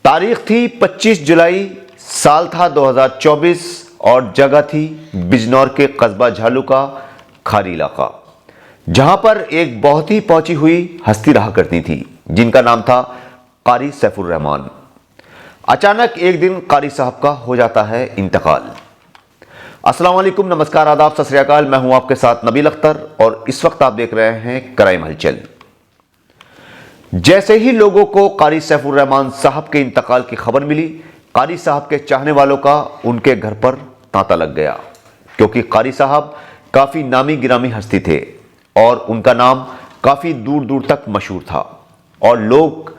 तारीख थी 25 जुलाई, साल था 2024 और जगह थी बिजनौर के कस्बा झालू का खारी इलाका, जहां पर एक बहुत ही पहुंची हुई हस्ती रहा करती थी जिनका नाम था कारी सैफुर रहमान। अचानक एक दिन कारी साहब का हो जाता है इंतकाल। अस्सलाम वालेकुम, नमस्कार, आदाब, सत श्री अकाल। मैं हूं आपके साथ नबील अख्तर और इस वक्त आप देख रहे हैं क्राइम हलचल। जैसे ही लोगों को कारी सैफुर रहमान साहब के इंतकाल की खबर मिली, कारी साहब के चाहने वालों का उनके घर पर तांता लग गया, क्योंकि कारी साहब काफी नामी गिरामी हस्ती थे और उनका नाम काफी दूर दूर तक मशहूर था और लोग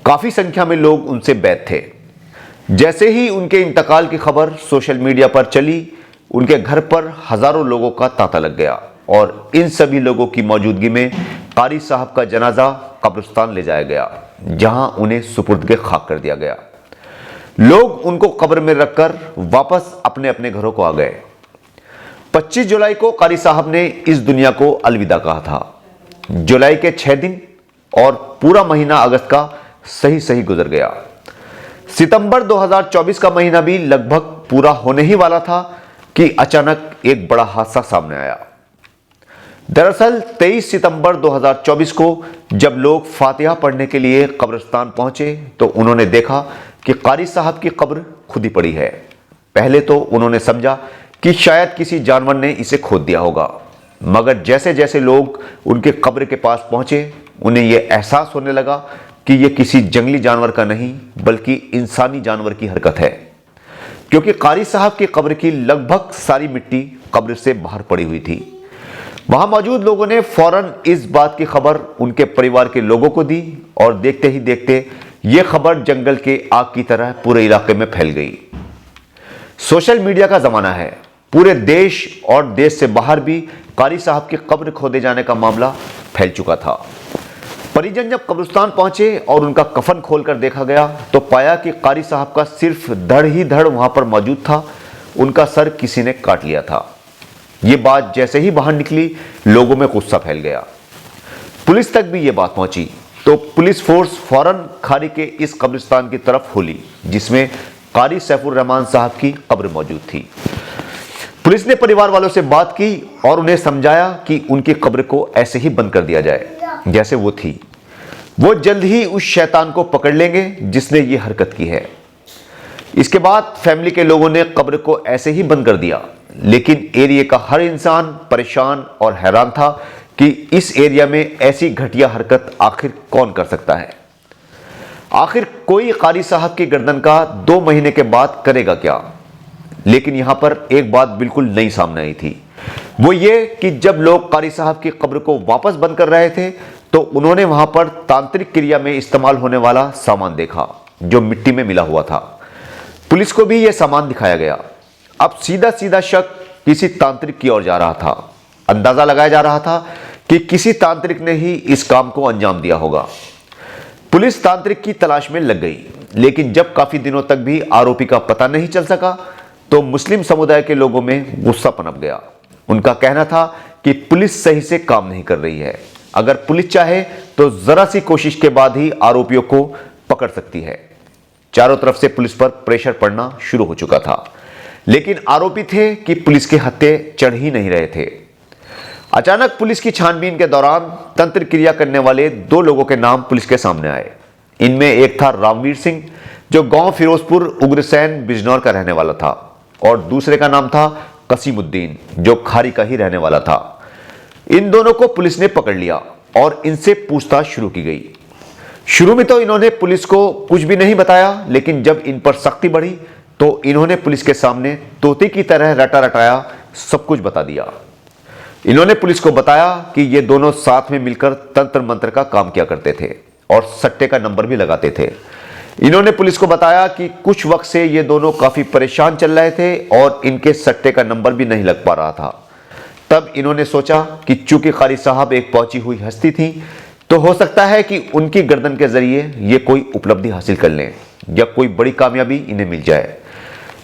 काफी संख्या में लोग उनसे बैत थे। जैसे ही उनके इंतकाल की खबर सोशल मीडिया पर चली, उनके घर पर हजारों लोगों का तांता लग गया और इन सभी लोगों की मौजूदगी में कारी साहब का जनाजा कब्रिस्तान ले जाया गया, जहां उन्हें सुपुर्द खाक कर दिया गया। लोग उनको कब्र में रखकर वापस अपने अपने घरों को आ गए। 25 जुलाई को कारी साहब ने इस दुनिया को अलविदा कहा था। जुलाई के 6 दिन और पूरा महीना अगस्त का सही सही गुजर गया। सितंबर 2024 का महीना भी लगभग पूरा होने ही वाला था कि अचानक एक बड़ा हादसा सामने आया। दरअसल 23 सितंबर 2024 को जब लोग फातिहा पढ़ने के लिए कब्रिस्तान पहुंचे तो उन्होंने देखा कि कारी साहब की कब्र खुदी पड़ी है। पहले तो उन्होंने समझा कि शायद किसी जानवर ने इसे खोद दिया होगा, मगर जैसे जैसे लोग उनके कब्र के पास पहुंचे, उन्हें यह एहसास होने लगा कि यह किसी जंगली जानवर का नहीं बल्कि इंसानी जानवर की हरकत है, क्योंकि कारी साहब की कब्र की लगभग सारी मिट्टी कब्र से बाहर पड़ी हुई थी। वहां मौजूद लोगों ने फौरन इस बात की खबर उनके परिवार के लोगों को दी और देखते ही देखते यह खबर जंगल के आग की तरह पूरे इलाके में फैल गई। सोशल मीडिया का जमाना है, पूरे देश और देश से बाहर भी कारी साहब की कब्र खोदे जाने का मामला फैल चुका था। परिजन जब कब्रिस्तान पहुंचे और उनका कफन खोलकर देखा गया तो पाया कि कारी साहब का सिर्फ धड़ ही धड़ वहां पर मौजूद था, उनका सर किसी ने काट लिया था। ये बात जैसे ही बाहर निकली, लोगों में गुस्सा फैल गया। पुलिस तक भी ये बात पहुंची तो पुलिस फोर्स फौरन खारी के इस कब्रिस्तान की तरफ हुली जिसमें कारी सैफुर रहमान साहब की कब्र मौजूद थी। पुलिस ने परिवार वालों से बात की और उन्हें समझाया कि उनकी कब्र को ऐसे ही बंद कर दिया जाए जैसे वो थी। वो जल्द ही उस शैतान को पकड़ लेंगे जिसने ये हरकत की है। इसके बाद फैमिली के लोगों ने कब्र को ऐसे ही बंद कर दिया, लेकिन एरिया का हर इंसान परेशान और हैरान था कि इस एरिया में ऐसी घटिया हरकत आखिर कौन कर सकता है। आखिर कोई कारी साहब की गर्दन का 2 महीने के बाद करेगा क्या? लेकिन यहां पर एक बात बिल्कुल नई सामने आई थी। वो ये कि जब लोग कारी साहब की कब्र को वापस बंद कर रहे थे तो उन्होंने वहां पर तांत्रिक क्रिया में इस्तेमाल होने वाला सामान देखा जो मिट्टी में मिला हुआ था। पुलिस को भी यह सामान दिखाया गया। अब सीधा सीधा शक किसी तांत्रिक की ओर जा रहा था। अंदाजा लगाया जा रहा था कि किसी तांत्रिक ने ही इस काम को अंजाम दिया होगा। पुलिस तांत्रिक की तलाश में लग गई, लेकिन जब काफी दिनों तक भी आरोपी का पता नहीं चल सका तो मुस्लिम समुदाय के लोगों में गुस्सा पनप गया। उनका कहना था कि पुलिस सही से काम नहीं कर रही है। अगर पुलिस चाहे तो जरा सी कोशिश के बाद ही आरोपियों को पकड़ सकती है। चारों तरफ से पुलिस पर प्रेशर पड़ना शुरू हो चुका था, लेकिन आरोपी थे कि पुलिस के हत्थे चढ़ ही नहीं रहे थे। अचानक पुलिस की छानबीन के दौरान तंत्र क्रिया करने वाले 2 लोगों के नाम पुलिस के सामने आए। इनमें एक था रामवीर सिंह, जो गांव फिरोजपुर उग्रसैन बिजनौर का रहने वाला था, और दूसरे का नाम था कसीमुद्दीन, जो खारी का ही रहने वाला था। इन दोनों को पुलिस ने पकड़ लिया और इनसे पूछताछ शुरू की गई। शुरू में तो इन्होंने पुलिस को कुछ भी नहीं बताया, लेकिन जब इन पर सख्ती बढ़ी तो इन्होंने पुलिस के सामने तोते की तरह रटा रटाया सब कुछ बता दिया। इन्होंने पुलिस को बताया कि ये दोनों साथ में मिलकर तंत्र मंत्र का काम किया करते थे और सट्टे का नंबर भी लगाते थे। इन्होंने पुलिस को बताया कि कुछ वक्त से ये दोनों काफी परेशान चल रहे थे और इनके सट्टे का नंबर भी नहीं लग पा रहा था। तब इन्होंने सोचा कि चूंकि कारी साहब एक पहुंची हुई हस्ती थी तो हो सकता है कि उनकी गर्दन के जरिए ये कोई उपलब्धि हासिल कर लें या कोई बड़ी कामयाबी इन्हें मिल जाए,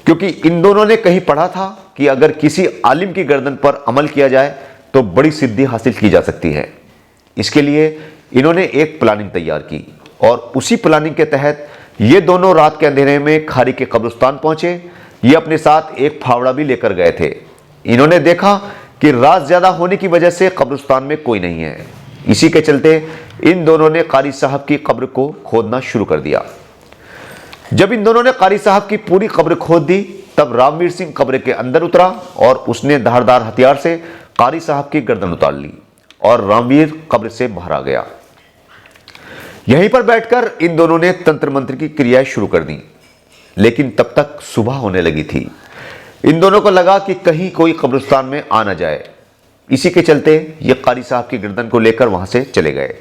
क्योंकि इन दोनों ने कहीं पढ़ा था कि अगर किसी आलिम की गर्दन पर अमल किया जाए तो बड़ी सिद्धि हासिल की जा सकती है। इसके लिए इन्होंने एक प्लानिंग तैयार की और उसी प्लानिंग के तहत ये दोनों रात के अंधेरे में खारी के कब्रिस्तान पहुंचे। ये अपने साथ एक फावड़ा भी लेकर गए थे। इन्होंने देखा कि रात ज्यादा होने की वजह से कब्रिस्तान में कोई नहीं है। इसी के चलते इन दोनों ने कारी साहब की कब्र को खोदना शुरू कर दिया। जब इन दोनों ने कारी साहब की पूरी कब्र खोद दी, तब रामवीर सिंह कब्र के अंदर उतरा और उसने धारदार हथियार से कारी साहब की गर्दन उतार ली और रामवीर कब्र से बाहर आ गया। यहीं पर बैठकर इन दोनों ने तंत्र मंत्र की क्रियाएं शुरू कर दी, लेकिन तब तक सुबह होने लगी थी। इन दोनों को लगा कि कहीं कोई कब्रिस्तान में आ ना जाए। इसी के चलते ये कारी साहब की गर्दन को लेकर वहां से चले गए।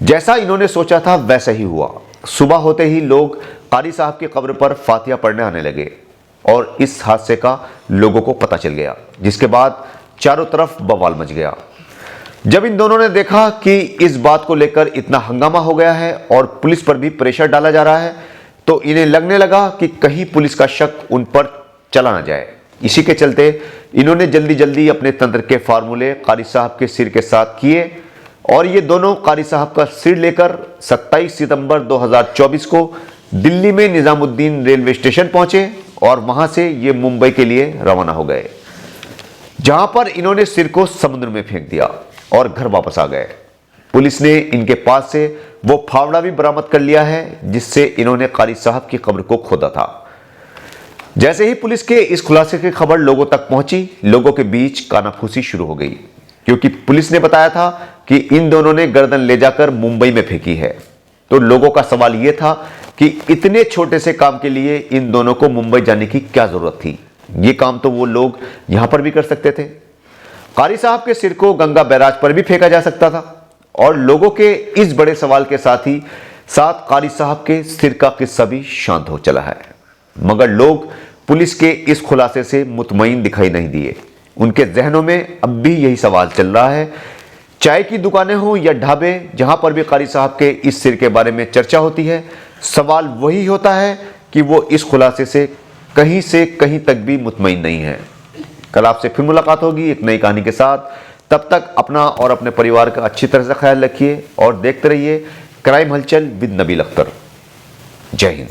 जैसा इन्होंने सोचा था वैसा ही हुआ। सुबह होते ही लोग कारी साहब की कब्र पर फातिहा पढ़ने आने लगे और इस हादसे का लोगों को पता चल गया, जिसके बाद चारों तरफ बवाल मच गया। जब इन दोनों ने देखा कि इस बात को लेकर इतना हंगामा हो गया है और पुलिस पर भी प्रेशर डाला जा रहा है, तो इन्हें लगने लगा कि कहीं पुलिस का शक उन पर चला ना जाए। इसी के चलते इन्होंने जल्दी जल्दी अपने तंत्र के फार्मूले कारी साहब के सिर के साथ किए और ये दोनों कारी साहब का सिर लेकर 27 सितंबर 2024 को दिल्ली में निजामुद्दीन रेलवे स्टेशन पहुंचे और वहां से ये मुंबई के लिए रवाना हो गए, जहां पर इन्होंने सिर को समुद्र में फेंक दिया और घर वापस आ गए। पुलिस ने इनके पास से वो फावड़ा भी बरामद कर लिया है जिससे इन्होंने कारी साहब की कब्र को खोदा था। जैसे ही पुलिस के इस खुलासे की खबर लोगों तक पहुंची, लोगों के बीच कानाफूसी शुरू हो गई, क्योंकि पुलिस ने बताया था कि इन दोनों ने गर्दन ले जाकर मुंबई में फेंकी है। तो लोगों का सवाल यह था कि इतने छोटे से काम के लिए इन दोनों को मुंबई जाने की क्या जरूरत थी? ये काम तो वो लोग यहां पर भी कर सकते थे। कारी साहब के सिर को गंगा बैराज पर भी फेंका जा सकता था। और लोगों के इस बड़े सवाल के साथ ही साथ कारी साहब के सिर का किस्सा भी शांत हो चला है। मगर लोग पुलिस के इस खुलासे से मुतमईन दिखाई नहीं दिए। उनके जहनों में अब भी यही सवाल चल रहा है। चाय की दुकानें हों या ढाबे, जहां पर भी कारी साहब के इस सिर के बारे में चर्चा होती है, सवाल वही होता है कि वो इस खुलासे से कहीं तक भी मुतमईन नहीं है। कल आपसे फिर मुलाकात होगी एक नई कहानी के साथ। तब तक अपना और अपने परिवार का अच्छी तरह से ख्याल रखिए और देखते रहिए क्राइम हलचल विद नबील अख्तर। जय हिंद।